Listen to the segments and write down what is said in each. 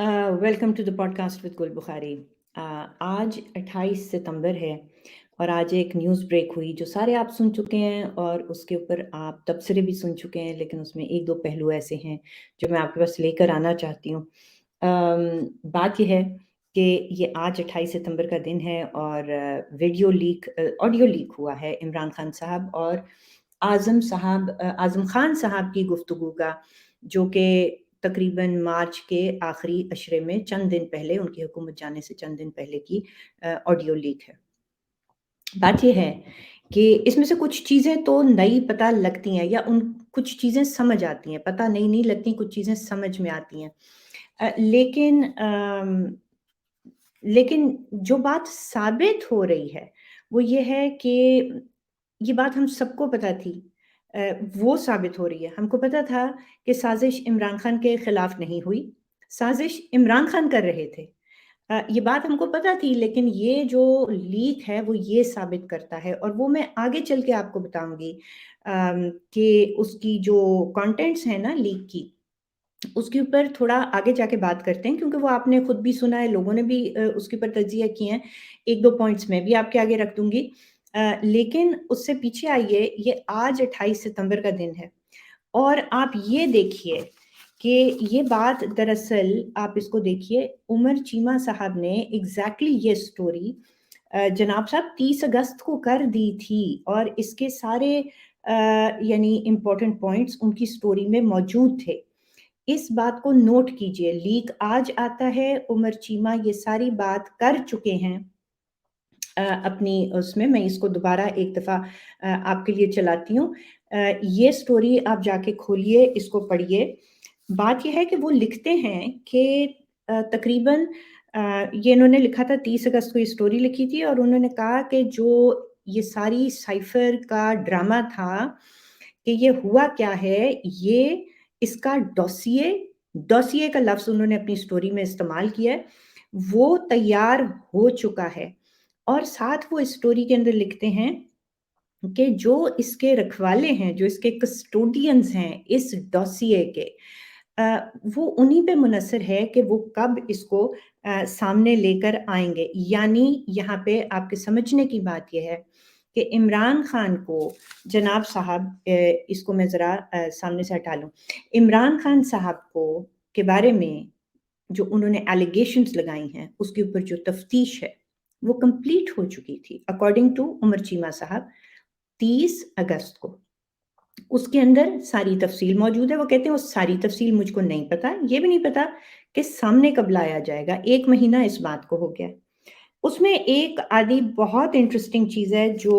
Welcome to the podcast with Gul Bukhari. आज 28 सितंबर है और आज एक न्यूज़ ब्रेक हुई जो सारे आप सुन चुके हैं और उसके ऊपर आप तबसरे भी सुन चुके हैं, लेकिन उसमें एक दो पहलू ऐसे हैं जो मैं आपके पास लेकर आना चाहती हूँ। बात यह है कि ये आज 28 सितंबर का दिन है और ऑडियो लीक हुआ है इमरान खान साहब और आज़म खान साहब की गुफ्तगू का, जो कि तकरीबन मार्च के आखिरी अशरे में चंद दिन पहले, उनकी हुकूमत जाने से चंद दिन पहले की ऑडियो लीक है। बात ये है कि इसमें से कुछ चीज़ें तो नई पता लगती हैं या उन कुछ चीज़ें समझ आती हैं, पता नई नहीं लगती, कुछ चीज़ें समझ में आती हैं। लेकिन जो बात साबित हो रही है, वो ये है कि ये बात हम सबको पता थी। वो साबित हो रही है। हमको पता था कि साज़िश इमरान खान के खिलाफ नहीं हुई, साज़िश इमरान खान कर रहे थे। ये बात हमको पता थी, लेकिन ये जो लीक है वो ये साबित करता है और वो मैं आगे चल के आपको बताऊँगी कि उसकी जो कंटेंट्स हैं ना लीक की, उसके ऊपर थोड़ा आगे जाके बात करते हैं, क्योंकि वो आपने खुद भी सुना है, लोगों ने भी उसके ऊपर तज्ज़िया किए हैं। 1-2 पॉइंट्स मैं भी आपके आगे रख दूँगी। लेकिन उससे पीछे आइए, ये आज 28 सितंबर का दिन है और आप ये देखिए कि ये बात दरअसल आप इसको देखिए, उमर चीमा साहब ने एग्ज़ैक्टली ये स्टोरी जनाब साहब 30 अगस्त को कर दी थी और इसके सारे यानी इम्पोर्टेंट पॉइंट्स उनकी स्टोरी में मौजूद थे। इस बात को नोट कीजिए, लीक आज आता है, उमर चीमा ये सारी बात कर चुके हैं अपनी उसमें। मैं इसको दोबारा एक दफ़ा आपके लिए चलाती हूँ। ये स्टोरी आप जाके खोलिए, इसको पढ़िए। बात ये है कि वो लिखते हैं कि तकरीबन ये इन्होंने लिखा था 30 अगस्त को, ये स्टोरी लिखी थी और उन्होंने कहा कि जो ये सारी साइफ़र का ड्रामा था, कि ये हुआ क्या है, ये इसका डॉसिए डॉसिए का लफ्ज़ उन्होंने अपनी स्टोरी में इस्तेमाल किया है, वो तैयार हो चुका है। और साथ वो इस स्टोरी के अंदर लिखते हैं कि जो इसके रखवाले हैं, जो इसके कस्टोडियंस हैं इस डॉसिए के, वो उन्हीं पे मुनहसर है कि वो कब इसको सामने लेकर आएँगे। यानी यहाँ पे आपके समझने की बात ये है कि इमरान खान को जनाब साहब, इसको मैं ज़रा सामने से हटा लूँ। इमरान खान साहब को के बारे में जो उन्होंने एलिगेशंस लगाई हैं, उसके ऊपर जो तफ्तीश है, वो कंप्लीट हो चुकी थी अकॉर्डिंग टू उमर चीमा साहब 30 अगस्त को। उसके अंदर सारी तफ़सील मौजूद है। वो कहते हैं वो सारी तफ़सील मुझको नहीं पता, ये भी नहीं पता कि सामने कब लाया जाएगा, 1 महीना इस बात को हो गया है। उसमें एक आधी बहुत इंटरेस्टिंग चीज़ है जो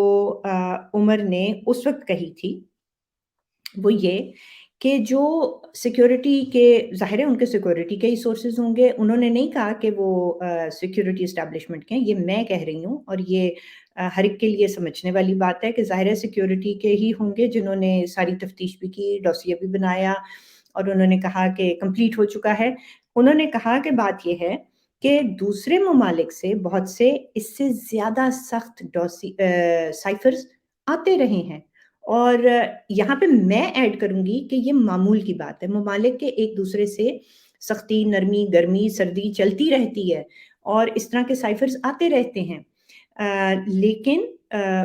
उमर ने उस वक़्त कही थी, वो ये कि जो सिक्योरिटी के, ज़ाहिर है उनके सिक्योरिटी के ही सोर्सेज़ होंगे। उन्होंने नहीं कहा कि वो सिक्योरिटी एस्टेब्लिशमेंट के हैं, ये मैं कह रही हूँ और ये हर एक के लिए समझने वाली बात है कि ज़ाहिर है सिक्योरिटी के ही होंगे जिन्होंने सारी तफ्तीश भी की, डॉसियर भी बनाया और उन्होंने कहा कि कंप्लीट हो चुका है। उन्होंने कहा कि बात ये है कि दूसरे ममालिक से बहुत से इससे ज़्यादा सख्त साइफ़र्स आते रहे हैं और यहाँ पे मैं ऐड करूँगी कि ये मामूल की बात है। ममालिक के एक-दूसरे से सख्ती, नरमी, गर्मी, सर्दी चलती रहती है और इस तरह के साइफ़र्स आते रहते हैं। लेकिन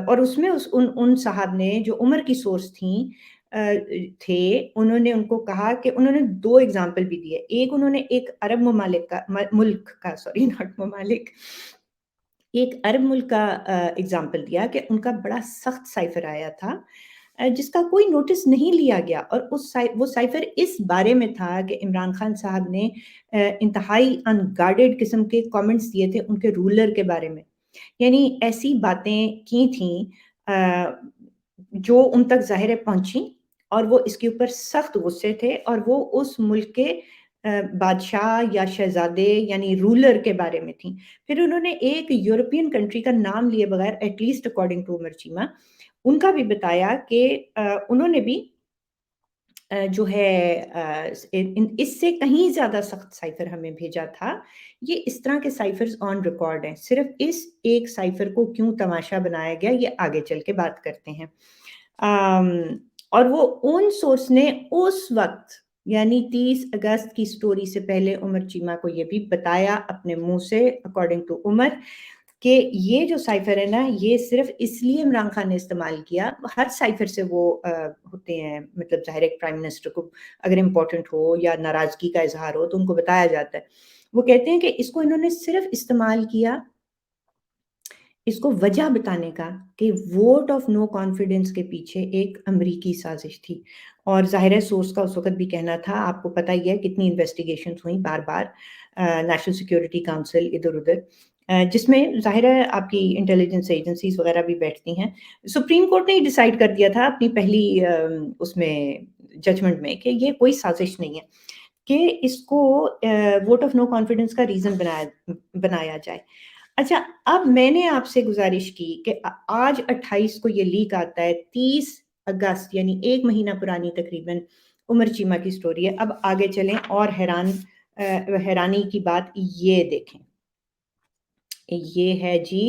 और उसमें उस उन उन साहब ने जो उमर की सोर्स थीं थे, उन्होंने उनको कहा कि उन्होंने 2 एग्ज़ाम्पल भी दिए। एक उन्होंने एक अरब ममालिक का म मुल्क का, सॉरी नॉट ममालिक, एक अरब मुल्क का एग्ज़ाम्पल दिया कि उनका बड़ा सख्त साइफ़र आया था जिसका कोई नोटिस नहीं लिया गया और वो साइफ़र इस बारे में था कि इमरान खान साहब ने इंतहाई अनगार्डेड किस्म के कमेंट्स दिए थे उनके रूलर के बारे में। यानी ऐसी बातें की थीं जो उन तक ज़ाहिर है पहुँची और वो इसके ऊपर सख्त गुस्से थे और वो उस मुल्क के बादशाह या शहज़ादे यानी रूलर के बारे में थी। फिर उन्होंने एक यूरोपियन कंट्री का नाम लिए बगैर, at least according to Umar Cheema, उनका भी बताया कि उन्होंने भी जो है इससे कहीं ज़्यादा सख्त साइफ़र हमें भेजा था। ये इस तरह के साइफ़र्स ऑन रिकॉर्ड हैं। सिर्फ़ इस एक साइफ़र को क्यों तमाशा बनाया गया, ये आगे चल के बात करते हैं। और वो उन सोर्स ने उस वक़्त यानी 30 अगस्त की स्टोरी से पहले उमर चीमा को ये भी बताया अपने मुँह से अकॉर्डिंग टू उमर कि ये जो साइफ़र है ना, ये सिर्फ़ इसलिए इमरान खान ने इस्तेमाल किया, हर साइफ़र से वो होते हैं, मतलब ज़ाहिर है प्राइम मिनिस्टर को अगर इम्पोर्टेंट हो या नाराज़गी का इज़हार हो तो उनको बताया जाता है। वो कहते हैं कि इसको इन्होंने सिर्फ़ इस्तेमाल किया, इसको वजह बताने का कि वोट ऑफ नो कॉन्फिडेंस के पीछे एक अमरीकी साज़िश थी और ज़ाहिर है सोर्स का उस वक़्त भी कहना था, आपको पता ही है कितनी इन्वेस्टिगेशंस हुई बार-बार नेशनल सिक्योरिटी काउंसिल इधर-उधर जिसमें ज़ाहिर है आपकी इंटेलिजेंस एजेंसीज़ वग़ैरह भी बैठती हैं। सुप्रीम कोर्ट ने ही डिसाइड कर दिया था अपनी पहली उसमें जजमेंट में कि ये कोई साज़िश नहीं है, कि इसको वोट ऑफ नो कॉन्फिडेंस का रीज़न बनाया जाए। अच्छा, अब मैंने आपसे गुज़ारिश की कि आज 28 को ये लीक आता है, 30 अगस्त यानी 1 महीना पुरानी तकरीबन उमर चीमा की स्टोरी है। अब आगे चलें और हैरानी की बात ये देखें। ये है जी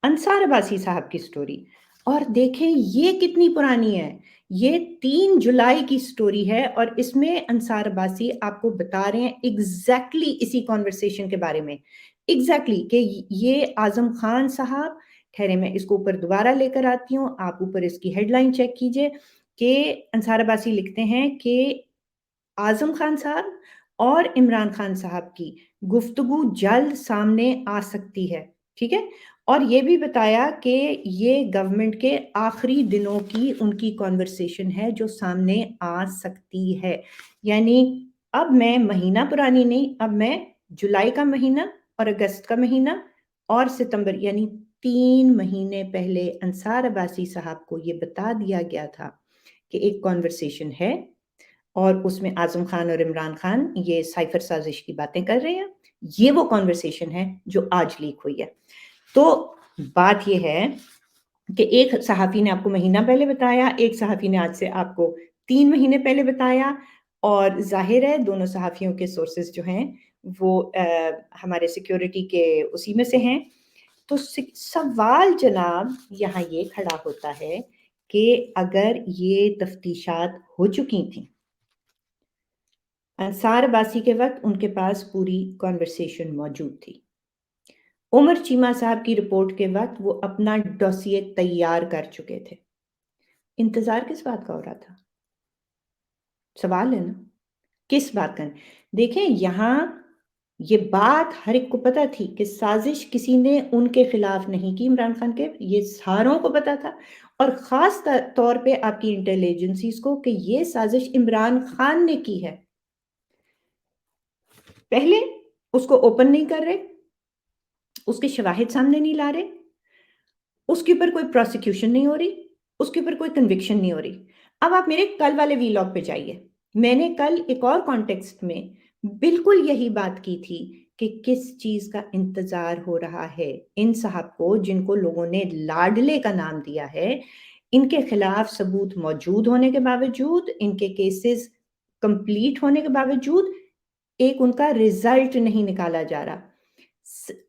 अंसार अब्बासी साहब की स्टोरी और देखें ये कितनी पुरानी है। ये 3 जुलाई की स्टोरी है और इसमें अंसार अब्बासी आपको बता रहे हैं एग्ज़ैक्टली इसी कन्वर्सेशन के बारे में। एग्ज़ैक्टली कि ये आज़म खान साहब ठहरें मैं इसको ऊपर दोबारा लेकर आती हूँ, आप ऊपर इसकी हेडलाइन चेक कीजिए कि अंसार अब्बासी लिखते हैं कि आज़म खान साहब और इमरान खान साहब की गुफ्तगू जल्द सामने आ सकती है, ठीक है? और ये भी बताया कि ये गवर्नमेंट के आखिरी दिनों की उनकी कन्वर्सेशन है जो सामने आ सकती है। यानी अब मैं महीना पुरानी नहीं, अब मैं जुलाई का महीना और अगस्त का महीना और सितंबर यानी 3 महीने पहले अंसार अब्बासी साहब को ये बता दिया गया था कि एक कन्वर्सेशन है और उसमें आज़म खान और इमरान खान ये साइफ़र साज़िश की बातें कर रहे हैं। ये वो कन्वर्सेशन है जो आज लीक हुई है। तो बात ये है कि एक सहाफ़ी ने आपको महीना पहले बताया, एक सहाफ़ी ने आज से आपको 3 महीने पहले बताया और ज़ाहिर है दोनों सहाफ़ियों के सोर्सेज़ जो हैं वो हमारे सिक्योरिटी के उसी में से हैं। तो सवाल जनाब यहाँ ये खड़ा होता है कि अगर ये तफ्तीशात हो चुकी थीं अंसार अब्बासी के वक़्त उनके पास पूरी कन्वर्सेशन मौजूद थी। उमर चीमा साहब की रिपोर्ट के वक़्त वो अपना डॉसिए तैयार कर चुके थे। इंतज़ार किस बात का हो रहा था? सवाल है ना? किस बात का? देखें यहाँ ये बात हर एक को पता थी कि साज़िश किसी ने उनके खिलाफ नहीं की इमरान खान के, ये सारों को पता था और ख़ास तौर पे आपकी इंटेलिजेंसीज़ को कि ये साज़िश इमरान खान ने की है। पहले उसको ओपन नहीं कर रहे, उसके शवाहिद सामने नहीं ला रहे, उसके ऊपर कोई प्रोसिक्यूशन नहीं हो रही, उसके ऊपर कोई कन्विक्शन नहीं हो रही। अब आप मेरे कल वाले वीलॉग पे जाइए। मैंने कल एक और कॉन्टेक्स्ट में बिल्कुल यही बात की थी कि किस चीज़ का इंतज़ार हो रहा है। इन साहब को जिनको लोगों ने लाडले का नाम दिया है, इनके खिलाफ सबूत मौजूद होने के बावजूद, इनके केसेस कंप्लीट होने के बावजूद एक उनका रिज़ल्ट नहीं निकाला जा रहा।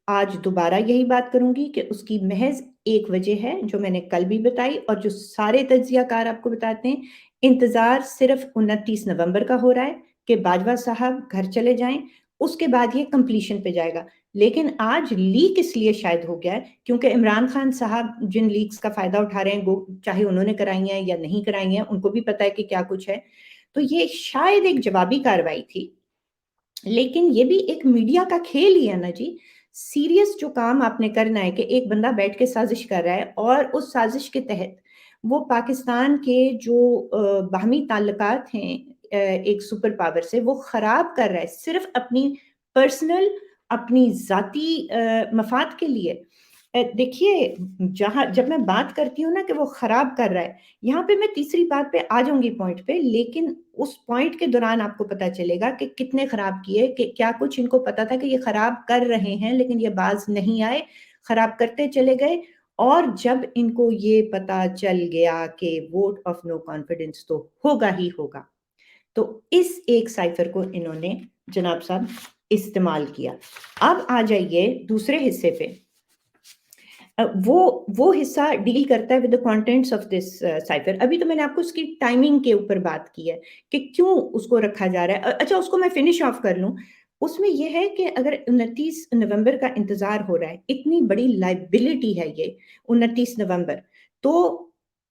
आज दोबारा यही बात करूँगी कि उसकी महज़ एक वजह है, जो मैंने कल भी बताई और जो सारे तज्ज़ियाकार आपको बताते हैं, इंतज़ार सिर्फ़ 29 नवंबर का हो रहा है कि बाजवा साहब घर चले जाएँ, उसके बाद ये कंप्लीशन पे जाएगा। लेकिन आज लीक इसलिए शायद हो गया है, क्योंकि इमरान खान साहब जिन लीक्स का फ़ायदा उठा रहे हैं, वो चाहे उन्होंने कराई हैं या नहीं कराई हैं, उनको भी पता है कि क्या कुछ है। तो ये शायद एक जवाबी कार्रवाई थी। लेकिन ये भी एक मीडिया का खेल ही है ना जी। सीरियस जो काम आपने करना है कि एक बंदा बैठ के साजिश कर रहा है और उस साजिश के तहत वो पाकिस्तान के जो बाहमी ताल्लुकात हैं एक सुपर पावर से वो ख़राब कर रहा है सिर्फ़ अपनी पर्सनल अपनी ज़ाती मफ़ाद के लिए। देखिए जहाँ जब मैं बात करती हूँ ना कि वो ख़राब कर रहा है, यहाँ पे मैं तीसरी बात पे आ जाऊँगी पॉइंट पे, लेकिन उस पॉइंट के दौरान आपको पता चलेगा कि कितने खराब किए, कि क्या कुछ इनको पता था कि ये खराब कर रहे हैं, लेकिन ये बाज़ नहीं आए, खराब करते चले गए और जब इनको ये पता चल गया कि वोट ऑफ नो कॉन्फिडेंस तो होगा ही होगा, तो इस एक साइफ़र को इन्होंने जनाब साहब इस्तेमाल किया। अब आ जाइए दूसरे हिस्से पे। वो हिस्सा डील करता है with the contents of this cipher. अभी तो मैंने आपको उसकी टाइमिंग के ऊपर बात की है कि क्यों उसको रखा जा रहा है। अच्छा, उसको मैं फिनिश ऑफ कर लूँ। उसमें ये है कि अगर 29 नवंबर का इंतज़ार हो रहा है, इतनी बड़ी लायबिलिटी है ये 29 नवंबर, तो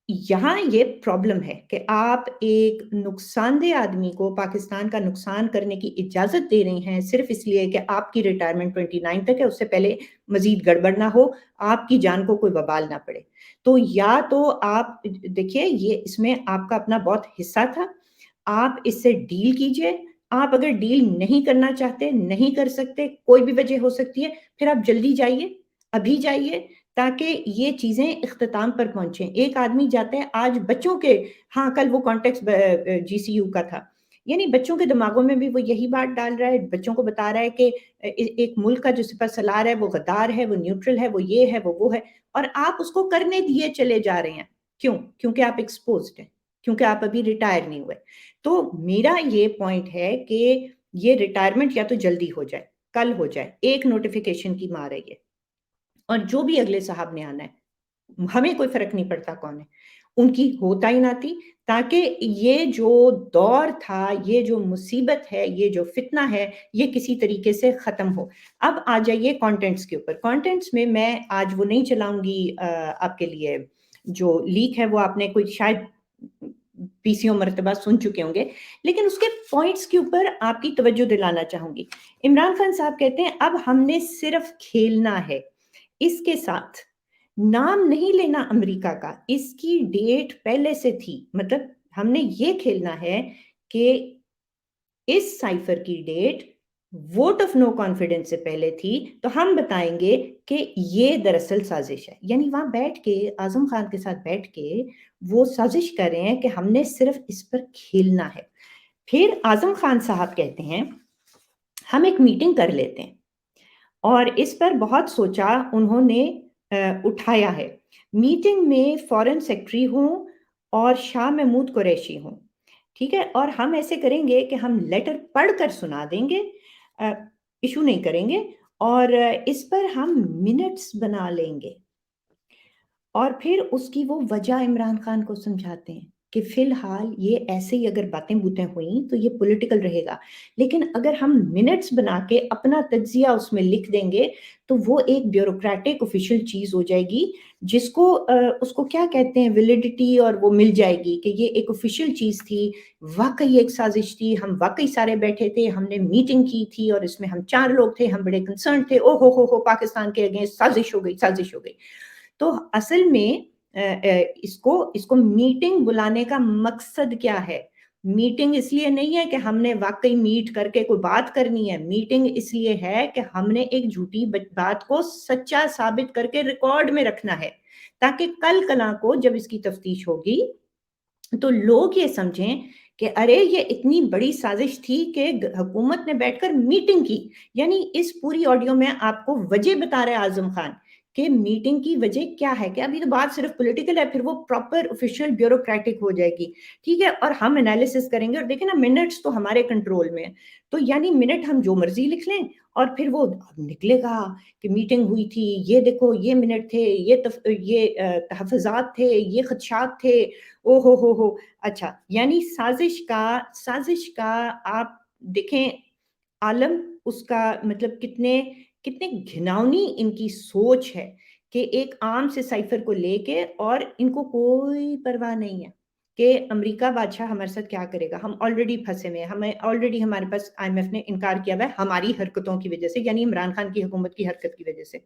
यहाँ ये प्रॉब्लम है कि आप एक नुकसानदेह आदमी को पाकिस्तान का नुकसान करने की इजाज़त दे रही हैं, सिर्फ़ इसलिए कि आपकी रिटायरमेंट 29 तक है, उससे पहले मज़ीद गड़बड़ ना हो, आपकी जान को कोई वबाल ना पड़े। तो या तो आप देखिए, ये इसमें आपका अपना बहुत हिस्सा था, आप इससे डील कीजिए। आप अगर डील नहीं करना चाहते, नहीं कर सकते, कोई भी वजह हो सकती है, फिर आप जल्दी जाइए, अभी जाइए, ताकि ये चीज़ें इख्तिताम पर पहुँचे। एक आदमी जाता है आज बच्चों के, हाँ, कल वो कॉन्टेक्स्ट जीसीयू का था। यानी बच्चों के दिमागों में भी वो यही बात डाल रहा है, बच्चों को बता रहा है कि एक मुल्क का जो सिपहसालार है, वो गद्दार है, वो न्यूट्रल है, वो ये है, वो है, और आप उसको करने दिए चले जा रहे हैं। क्यों? क्योंकि आप एक्सपोज़्ड हैं, क्योंकि आप अभी रिटायर नहीं हुए। तो मेरा ये पॉइंट है कि ये रिटायरमेंट या तो जल्दी हो जाए, कल हो जाए, एक नोटिफ़िकेशन की मार है ये। और जो भी अगले साहब ने आना है, हमें कोई फ़र्क नहीं पड़ता कौन है, उनकी हो तैनाती, ताकि ये जो दौर था, ये जो मुसीबत है, ये जो फ़ितना है, ये किसी तरीके से ख़त्म हो। अब आ जाइए कंटेंट्स के ऊपर। कंटेंट्स में मैं आज वो नहीं चलाऊँगी आपके लिए, जो लीक है वो आपने कोई शायद बीसियों मर्तबा सुन चुके होंगे, लेकिन उसके पॉइंट्स के ऊपर आपकी तवज्जो दिलाना चाहूँगी। इमरान खान साहब कहते हैं, अब हमने सिर्फ़ खेलना है। इसके साथ नाम नहीं लेना अमेरिका का, इसकी डेट पहले से थी। मतलब हमने ये खेलना है कि इस साइफ़र की date vote of no confidence से पहले थी, तो हम बताएँगे कि ये दरअसल साज़िश है। यानी वहाँ बैठ के आज़म खान के साथ बैठ के वो साज़िश कर रहे हैं कि हमने सिर्फ़ इस पर खेलना है। फिर आज़म खान साहब कहते हैं, हम एक मीटिंग कर लेते हैं। और इस पर बहुत सोचा उन्होंने, उठाया है। मीटिंग में फ़ॉरेन सेक्रेटरी हों और शाह महमूद कुरैशी हों, ठीक है? और हम ऐसे करेंगे कि हम लेटर पढ़कर सुना देंगे, अ, इश्यू नहीं करेंगे, और इस पर हम मिनट्स बना लेंगे। और फिर उसकी वो वजह इमरान खान को समझाते हैं कि फ़िलहाल ये ऐसे ही अगर बातें-बूतें हुई तो ये पॉलिटिकल रहेगा। लेकिन अगर हम मिनट्स बना के अपना तज्ज़िया उसमें लिख देंगे, तो वो एक ब्यूरोक्रेटिक ऑफ़िशियल चीज़ हो जाएगी, जिसको उसको क्या कहते हैं, वैलिडिटी, और वो मिल जाएगी कि ये एक ऑफ़िशियल चीज़ थी, वाक़ई एक साज़िश थी, हम वाक़ई सारे बैठे थे, हमने मीटिंग की थी और इसमें हम 4 लोग थे, हम बड़े कंसर्न्ड थे, ओ हो! पाकिस्तान के अगेंस्ट साज़िश हो गई, साज़िश हो गई। तो असल में इसको इसको मीटिंग बुलाने का मकसद क्या है? मीटिंग इसलिए नहीं है कि हमने वाक़ई मीट करके कोई बात करनी है। मीटिंग इसलिए है कि हमने एक झूठी बात को सच्चा साबित करके रिकॉर्ड में रखना है, ताकि कल कल को जब इसकी तफ्तीश होगी, तो लोग ये समझें कि अरे ये इतनी बड़ी साजिश थी कि हुकूमत ने बैठकर मीटिंग की। यानी इस पूरी ऑडियो में आपको वजह बता रहा है आजम खान कि मीटिंग की वजह क्या है, कि अभी तो बात सिर्फ पॉलिटिकल है, फिर वो प्रॉपर ऑफिशियल ब्यूरोक्रेटिक हो जाएगी, ठीक है? और हम एनालिसिस करेंगे, और देखें ना, मिनट्स तो हमारे कंट्रोल में है। तो यानी मिनट हम जो मर्जी लिख लें, और फिर वो निकलेगा कि मीटिंग हुई थी, ये देखो ये मिनट थे, ये तहफ़्फ़ुज़ात थे, ये खदशात थे, ओ हो! अच्छा, यानी साज़िश का आप देखें आलम, उसका मतलब कितने कितने घिनौनी इनकी सोच है कि एक आम से साइफ़र को लेके, और इनको कोई परवाह नहीं है कि अमेरिका बादशाह हमारे साथ क्या करेगा। हम ऑलरेडी फँसे हुए हैं, हमें ऑलरेडी हमारे पास आईएमएफ ने इनकार किया हुआ है हमारी हरकतों की वज़ह से, यानी इमरान खान की हुकूमत की हरकत की वज़ह से।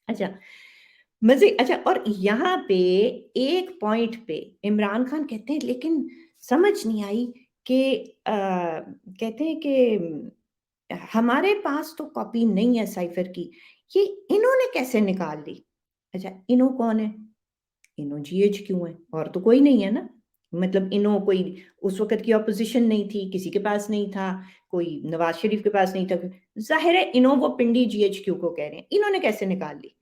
अच्छा, अच्छा, और यहाँ पे एक पॉइंट पे इमरान खान कहते हैं, लेकिन समझ नहीं आई कि कहते हैं कि हमारे पास तो कॉपी नहीं है साइफ़र की, ये इन्होंने कैसे निकाल ली? अच्छा, इन्हो कौन है? इन्हो जीएचक्यू है, और तो कोई नहीं है ना। मतलब इन्हो कोई उस वक़्त की ऑपोज़िशन नहीं थी, किसी के पास नहीं था, कोई नवाज़ शरीफ के पास नहीं था। ज़ाहिर है इन्हो वो पिंडी जीएचक्यू को कह रहे हैं, इन्होंने कैसे निकाल ली?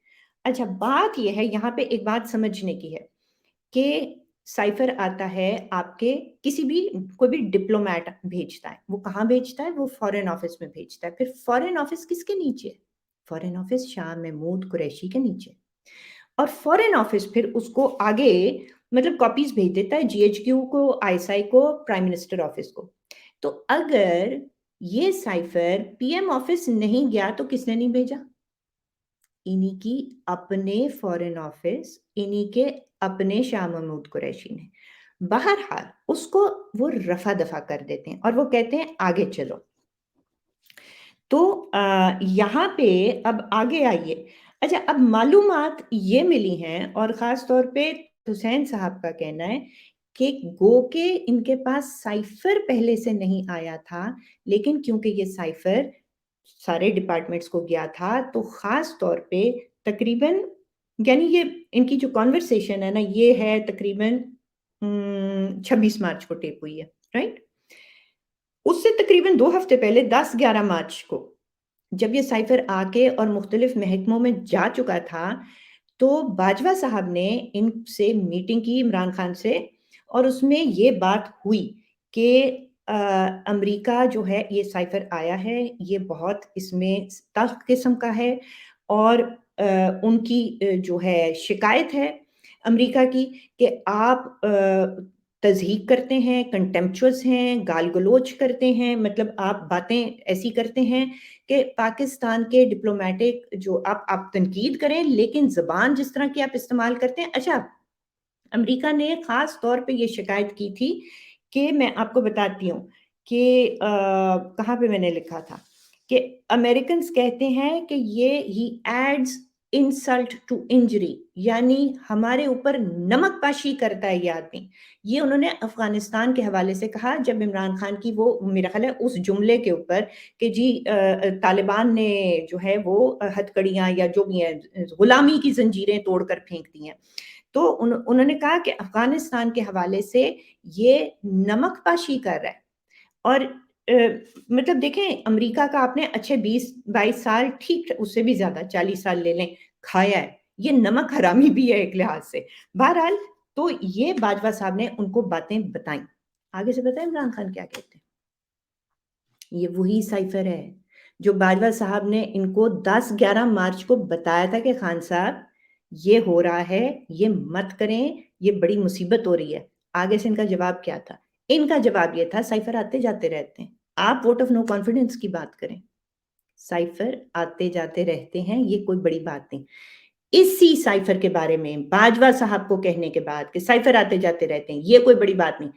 अच्छा, बात ये है, यहाँ पे एक बात समझने की है कि साइफ़र आता है आपके, किसी भी कोई भी डिप्लोमैट भेजता है, वो कहाँ भेजता है? वो फ़ॉरेन ऑफ़िस में भेजता है। फिर फ़ॉरेन ऑफ़िस किसके नीचे है? फ़ॉरेन ऑफ़िस शाह महमूद कुरैशी के नीचे। और फॉरेन ऑफिस फिर उसको आगे मतलब कॉपीज भेज देता है जीएचक्यू को, आईएसआई को, प्राइम मिनिस्टर ऑफिस को। तो अगर ये साइफर पीएम ऑफिस नहीं गया तो किसने नहीं भेजा? इन्हीं की अपने फॉरेन ऑफिस, इन्हीं के अपने शाह महमूद कुरैशी ने। बहरहाल उसको वो रफा दफा कर देते हैं और वो कहते हैं आगे चलो। तो यहाँ पे अब आगे आइए। अच्छा, अब मालूमात ये मिली हैं और ख़ास तौर पे हुसैन साहब का कहना है कि गो के इनके पास साइफ़र पहले से नहीं आया था, लेकिन क्योंकि ये साइफ़र सारे डिपार्टमेंट्स को गया था, तो ख़ास तौर पे तकरीबन यानी ये इनकी जो कन्वर्सेशन है ना, ये है तकरीबन 26 मार्च को टेप हुई है, राइट? उससे तकरीबन 2 हफ़्ते पहले 10-11 मार्च को जब ये साइफ़र आके और मुख्तलिफ़ महकमों में जा चुका था, तो बाजवा साहब ने इनसे मीटिंग की इमरान खान से और उसमें ये बात हुई कि अ, अमेरिका जो है ये साइफ़र आया है, ये बहुत इसमें तल्ख़ किस्म का है और उनकी जो है शिकायत है अमेरिका की कि आप तज़हीक करते हैं, कंटेम्प्चुअस हैं, गाल-गलौच करते हैं, मतलब आप बातें ऐसी करते हैं कि पाकिस्तान के डिप्लोमैटिक जो आप तनकीद करें, लेकिन ज़बान जिस तरह की आप इस्तेमाल करते हैं। अच्छा, अमेरिका ने ख़ास तौर पे ये शिकायत की थी कि मैं आपको बताती हूँ कि कहाँ पे मैंने लिखा था कि अमेरिकन्स कहते हैं कि ये ही एड्स इंसल्ट टू इंजरी, यानी हमारे ऊपर नमकपाशी करता है ये आदमी। ये उन्होंने अफ़गानिस्तान के हवाले से कहा जब इमरान खान की वो मेरा ख़्याल है उस जुमले के ऊपर कि जी तालिबान ने जो है वो हथकड़ियाँ या जो भी हैं गुलामी की ज़ंजीरें तोड़कर फेंक दी हैं। तो उन्होंने कहा कि अफ़गानिस्तान के हवाले से ये नमकपाशी कर रहा है और अ, मतलब देखें अमेरिका का आपने अच्छे 20-22 साल ठीक उससे भी ज़्यादा 40 साल ले लें, खाया है। ये नमक हरामी भी है एक लिहाज़ से। बहरहाल तो ये बाजवा साहब ने उनको बातें बताई। आगे से पता है इमरान खान क्या कहते हैं? ये वही साइफ़र है, जो बाजवा साहब ने इनको 10-11 मार्च को बताया था कि खान साहब, ये हो रहा है, ये मत करें, ये बड़ी मुसीबत हो रही है। आगे से इनका जवाब क्या था? इनका जवाब ये था साइफ़र आते-जाते रहते हैं। आप वोट ऑफ नो कॉन्फिडेंस की बात करें, साइफ़र आते-जाते रहते हैं, ये कोई बड़ी बात नहीं। इसी साइफ़र के बारे में बाजवा साहब को कहने के बाद कि साइफ़र आते-जाते रहते हैं, ये कोई बड़ी बात नहीं।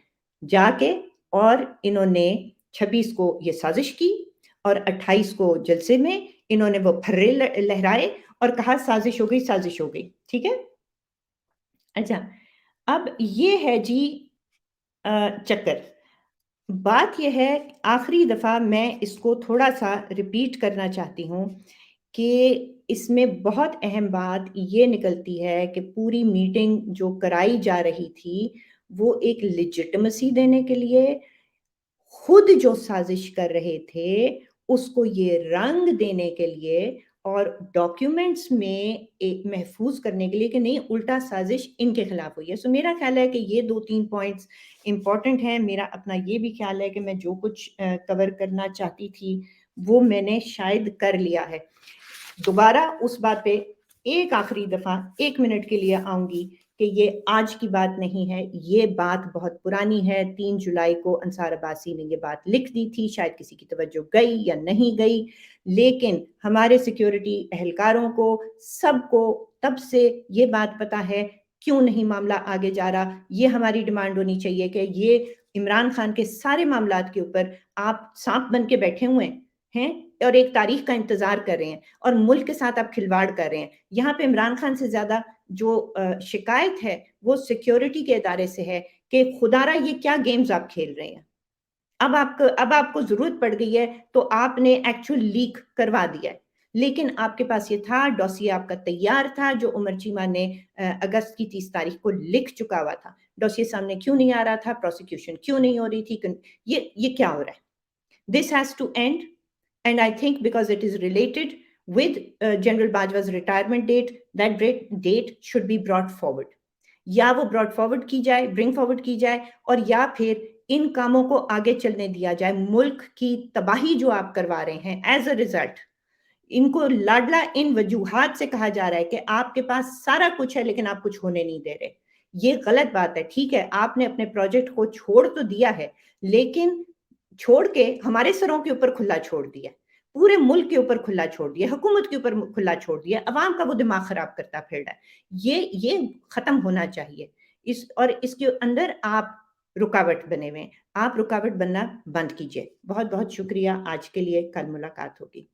जाके और इन्होंने 26 को ये साज़िश की और 28 को जलसे में इन्होंने वो फर्रे लहराए और कहा साज़िश हो गई, साज़िश हो गई। ठीक है? अच्छा, अब ये है जी चक्कर। बात ये है आखिरी दफ़ा मैं इसको थोड़ा-सा रिपीट करना चाहती हूँ कि इसमें बहुत अहम बात ये निकलती है कि पूरी मीटिंग जो कराई जा रही थी, वो एक लेजिटिमेसी देने के लिए, खुद जो साज़िश कर रहे थे, उसको ये रंग देने के लिए और डॉक्यूमेंट्स में एक महफ़ूज़ करने के लिए कि नहीं उल्टा साज़िश इनके खिलाफ़ हुई है। सो मेरा ख़्याल है कि ये 2-3 पॉइंट्स इम्पोर्टेंट हैं। मेरा अपना ये भी ख़्याल है कि मैं जो कुछ कवर करना चाहती थी, वो मैंने शायद कर लिया है। दोबारा उस बात पे एक आखिरी दफ़ा 1 मिनट के लिए आऊँगी कि ये आज की बात नहीं है, ये बात बहुत पुरानी है। 3 जुलाई को अंसार अब्बासी ने ये बात लिख दी थी, शायद किसी की तवज्जो गई या नहीं गई, लेकिन हमारे सिक्योरिटी एहलकारों को, सबको तब से ये बात पता है, क्यों नहीं मामला आगे जा रहा। ये हमारी डिमांड होनी चाहिए कि ये इमरान खान के सारे मामलात के ऊपर आप साँप बन के बैठे हुए हैं और एक तारीख का इंतज़ार कर रहे हैं और मुल्क के साथ आप खिलवाड़ कर रहे हैं। यहाँ पे इमरान खान से ज़्यादा जो शिकायत है वो सिक्योरिटी के इदारे से है कि खुदारा ये क्या गेम्स आप खेल रहे हैं। अब आपको ज़रूरत पड़ गई है तो आपने एक्चुअल लीक करवा दिया है। लेकिन आपके पास ये था, डॉसिए आपका तैयार था जो उमर चीमा ने अगस्त की 30 तारीख को लिख चुका हुआ था। डॉसिए सामने क्यों नहीं आ रहा था? प्रोसिक्यूशन क्यों नहीं हो रही थी? ये क्या हो रहा है? This has to end, and I think because it is related with General Bajwa's retirement date, that date should be brought forward. या वो ब्रॉड फॉरवर्ड की जाए, ब्रिंग फॉरवर्ड की जाए और या फिर इन कामों को आगे चलने दिया जाए। मुल्क की तबाही जो आप करवा रहे हैं एज़ अ रिज़ल्ट, ان کو لاڈلا ان وجوہات سے کہا جا رہا ہے کہ آپ کے پاس سارا کچھ ہے لیکن آپ کچھ ہونے نہیں دے رہے. یہ غلط بات ہے. ٹھیک ہے آپ نے اپنے پروجیکٹ کو چھوڑ تو دیا ہے لیکن چھوڑ کے ہمارے سروں کے اوپر کھلا چھوڑ دیا, پورے ملک کے اوپر کھلا چھوڑ دیا, حکومت کے اوپر کھلا چھوڑ دیا, عوام کا وہ دماغ خراب کرتا پھر رہا ہے. یہ ختم ہونا چاہیے. اور اس کے اندر آپ رکاوٹ بنے ہوئے ہیں, آپ رکاوٹ بننا بند کیجئے. بہت بہت شکریہ آج کے لیے, کل ملاقات ہوگی.